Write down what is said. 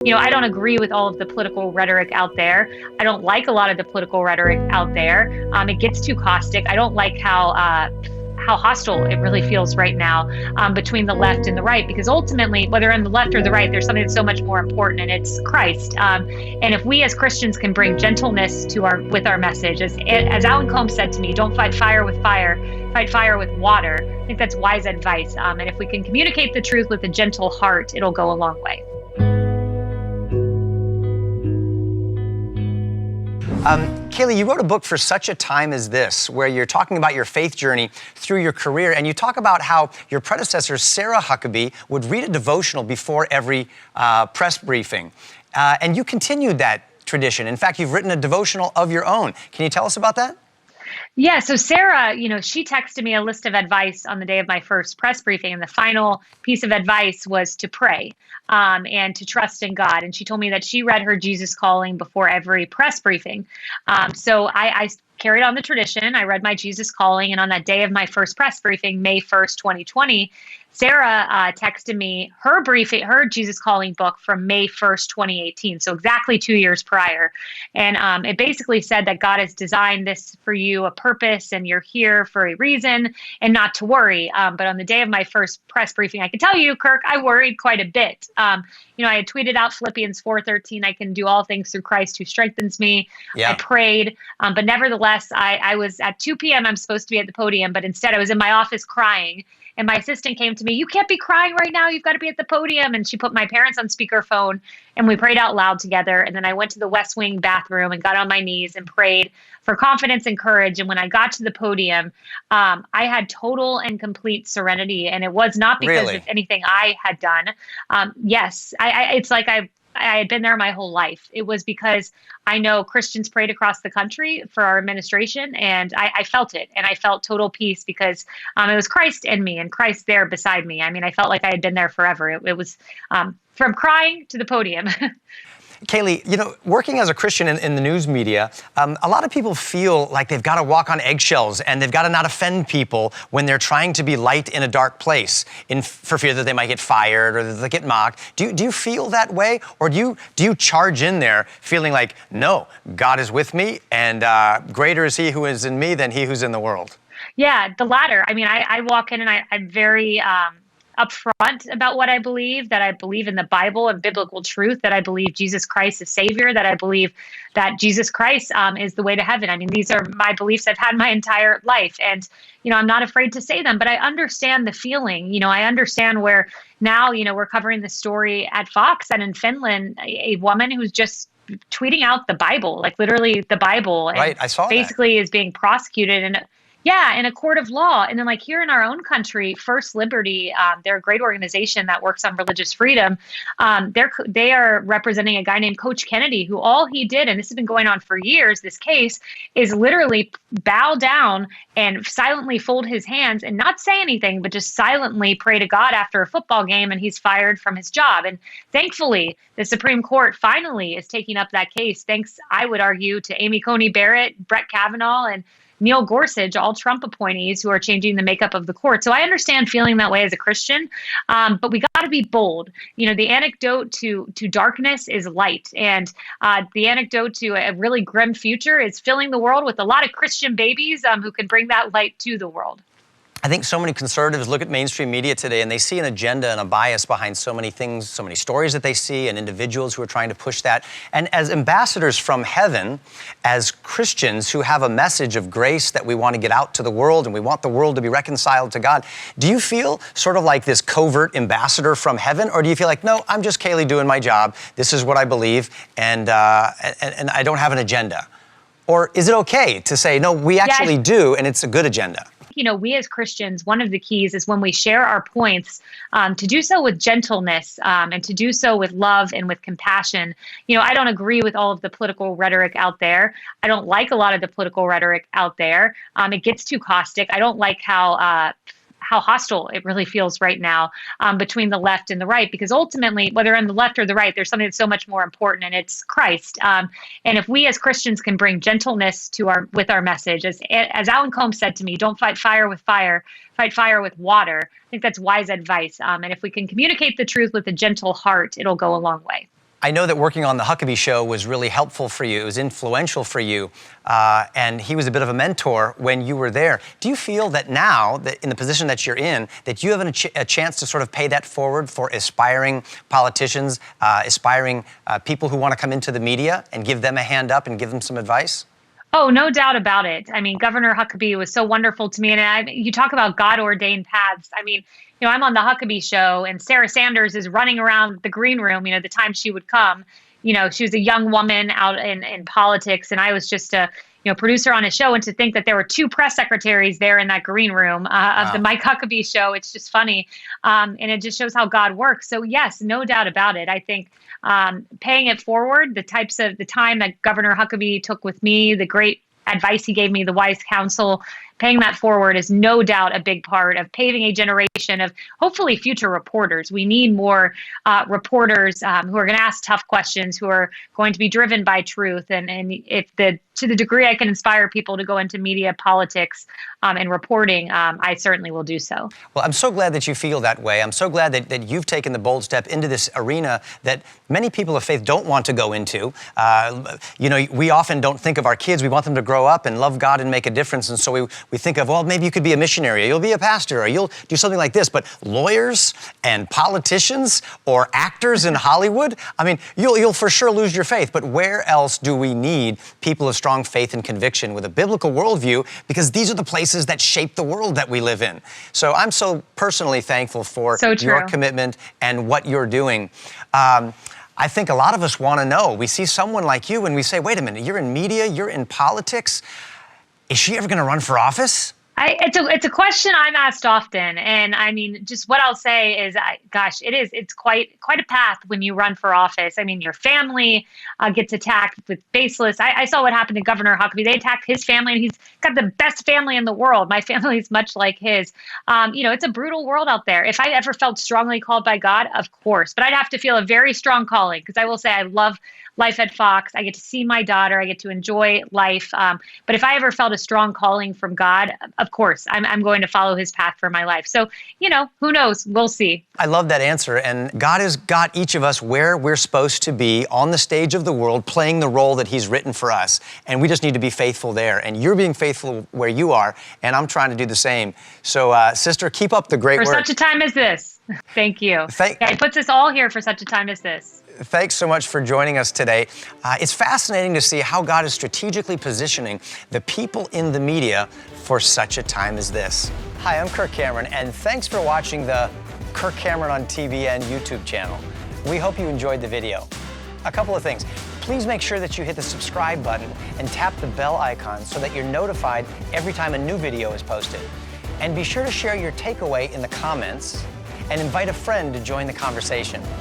I don't agree with all of the political rhetoric out there. I don't like a lot of the political rhetoric out there. It gets too caustic. I don't like how hostile it really feels right now between the left and the right, because ultimately, whether on the left or the right, there's something that's so much more important, and it's Christ. And if we as Christians can bring gentleness to our message, as Alan Combs said to me, don't fight fire with fire, fight fire with water. I think that's wise advice. And if we can communicate the truth with a gentle heart, it'll go a long way. Kayleigh, you wrote a book for such a time as this, where you're talking about your faith journey through your career, and you talk about how your predecessor, Sarah Huckabee, would read a devotional before every press briefing. And you continued that tradition. In fact, you've written a devotional of your own. Can you tell us about that? Yeah, so Sarah, she texted me a list of advice on the day of my first press briefing, and the final piece of advice was to pray and to trust in God. And she told me that she read her Jesus Calling before every press briefing. So I carried on the tradition. I read my Jesus Calling, and on that day of my first press briefing, May 1st, 2020, Sarah texted me her Jesus Calling book from May 1st, 2018. So exactly 2 years prior. And it basically said that God has designed this for you, a purpose, and you're here for a reason, and not to worry. But on the day of my first press briefing, I can tell you, Kirk, I worried quite a bit. I had tweeted out Philippians 4:13, I can do all things through Christ who strengthens me. Yeah. I prayed, but nevertheless, I was at 2 p.m. I'm supposed to be at the podium, but instead I was in my office crying. And my assistant came to me, you can't be crying right now. You've got to be at the podium. And she put my parents on speakerphone, and we prayed out loud together. And then I went to the West Wing bathroom and got on my knees and prayed for confidence and courage. And when I got to the podium, I had total and complete serenity. And it was not because of anything I had done. Yes, it's like I had been there my whole life. It was because I know Christians prayed across the country for our administration, and I felt it, and I felt total peace because it was Christ in me and Christ there beside me. I mean, I felt like I had been there forever. It was from crying to the podium. Kayleigh, working as a Christian in the news media, a lot of people feel like they've got to walk on eggshells and they've got to not offend people when they're trying to be light in a dark place for fear that they might get fired or that they get mocked. Do you feel that way? Or do you charge in there feeling like, no, God is with me, and greater is he who is in me than he who's in the world? Yeah, the latter. I mean, I walk in and I'm very upfront about what I believe, that I believe in the Bible and biblical truth, that I believe Jesus Christ is Savior, that I believe that Jesus Christ is the way to heaven. I mean, these are my beliefs I've had my entire life. And, I'm not afraid to say them, but I understand the feeling. I understand where now, we're covering the story at Fox, and in Finland, a woman who's just tweeting out the Bible, like literally the Bible. Right, I saw basically is being prosecuted in a court of law. And then like here in our own country, First Liberty, they're a great organization that works on religious freedom. They are representing a guy named Coach Kennedy, who all he did, and this has been going on for years, this case, is literally bow down and silently fold his hands and not say anything, but just silently pray to God after a football game, and he's fired from his job. And thankfully, the Supreme Court finally is taking up that case, thanks, I would argue, to Amy Coney Barrett, Brett Kavanaugh, and Neil Gorsuch, all Trump appointees who are changing the makeup of the court. So I understand feeling that way as a Christian, but we got to be bold. The antidote to darkness is light, and the antidote to a really grim future is filling the world with a lot of Christian babies who can bring that light to the world. I think so many conservatives look at mainstream media today and they see an agenda and a bias behind so many things, so many stories that they see, and individuals who are trying to push that. And as ambassadors from heaven, as Christians who have a message of grace that we want to get out to the world, and we want the world to be reconciled to God, do you feel sort of like this covert ambassador from heaven? Or do you feel like, no, I'm just Kayleigh doing my job, this is what I believe, and I don't have an agenda? Or is it okay to say, no, we actually do, and it's a good agenda? We as Christians, one of the keys is when we share our points, to do so with gentleness and to do so with love and with compassion. I don't agree with all of the political rhetoric out there. I don't like a lot of the political rhetoric out there. It gets too caustic. I don't like how hostile it really feels right now between the left and the right, because ultimately, whether on the left or the right, there's something that's so much more important, and it's Christ. And if we as Christians can bring gentleness with our message, as Alan Combs said to me, don't fight fire with fire, fight fire with water. I think that's wise advice. And if we can communicate the truth with a gentle heart, it'll go a long way. I know that working on the Huckabee Show was really helpful for you. It was influential for you. And he was a bit of a mentor when you were there. Do you feel that now, that in the position that you're in, that you have a chance to sort of pay that forward for aspiring politicians, aspiring people who want to come into the media and give them a hand up and give them some advice? Oh, no doubt about it. I mean, Governor Huckabee was so wonderful to me. And you talk about God ordained paths. I mean, I'm on the Huckabee Show, and Sarah Sanders is running around the green room, the time she would come. She was a young woman out in politics, and I was just a producer on a show. And to think that there were two press secretaries there in that green room of the Mike Huckabee Show, it's just funny. And it just shows how God works. So yes, no doubt about it. I think paying it forward, the time that Governor Huckabee took with me, the great advice he gave me, the wise counsel, paying that forward is no doubt a big part of paving a generation of hopefully future reporters. We need more reporters who are going to ask tough questions, who are going to be driven by truth. And to the degree I can inspire people to go into media, politics, and reporting, I certainly will do so. Well, I'm so glad that you feel that way. I'm so glad that you've taken the bold step into this arena that many people of faith don't want to go into. We often don't think of our kids. We want them to grow up and love God and make a difference. And so we think of, well, maybe you could be a missionary, or you'll be a pastor, or you'll do something like this. But lawyers and politicians or actors in Hollywood, I mean, you'll for sure lose your faith. But where else do we need people of strong faith and conviction with a biblical worldview? Because these are the places that shape the world that we live in. So I'm so personally thankful for your commitment and what you're doing. I think a lot of us want to know. We see someone like you and we say, wait a minute, you're in media, you're in politics. Is she ever going to run for office? It's a question I'm asked often, and I mean, just what I'll say is, it's quite a path when you run for office. I mean, your family gets attacked with baseless. I saw what happened to Governor Huckabee. They attacked his family, and he's got the best family in the world. My family is much like his. It's a brutal world out there. If I ever felt strongly called by God, of course, but I'd have to feel a very strong calling, because I will say I love life at Fox. I get to see my daughter. I get to enjoy life. But if I ever felt a strong calling from God, of course, I'm going to follow his path for my life. So, who knows? We'll see. I love that answer. And God has got each of us where we're supposed to be on the stage of the world, playing the role that he's written for us. And we just need to be faithful there. And you're being faithful where you are. And I'm trying to do the same. So, sister, keep up the great work. For such a time as this. Thank you. He puts us all here for such a time as this. Thanks so much for joining us today. It's fascinating to see how God is strategically positioning the people in the media for such a time as this. Hi, I'm Kirk Cameron, and thanks for watching the Kirk Cameron on TBN YouTube channel. We hope you enjoyed the video. A couple of things. Please make sure that you hit the subscribe button and tap the bell icon so that you're notified every time a new video is posted. And be sure to share your takeaway in the comments and invite a friend to join the conversation.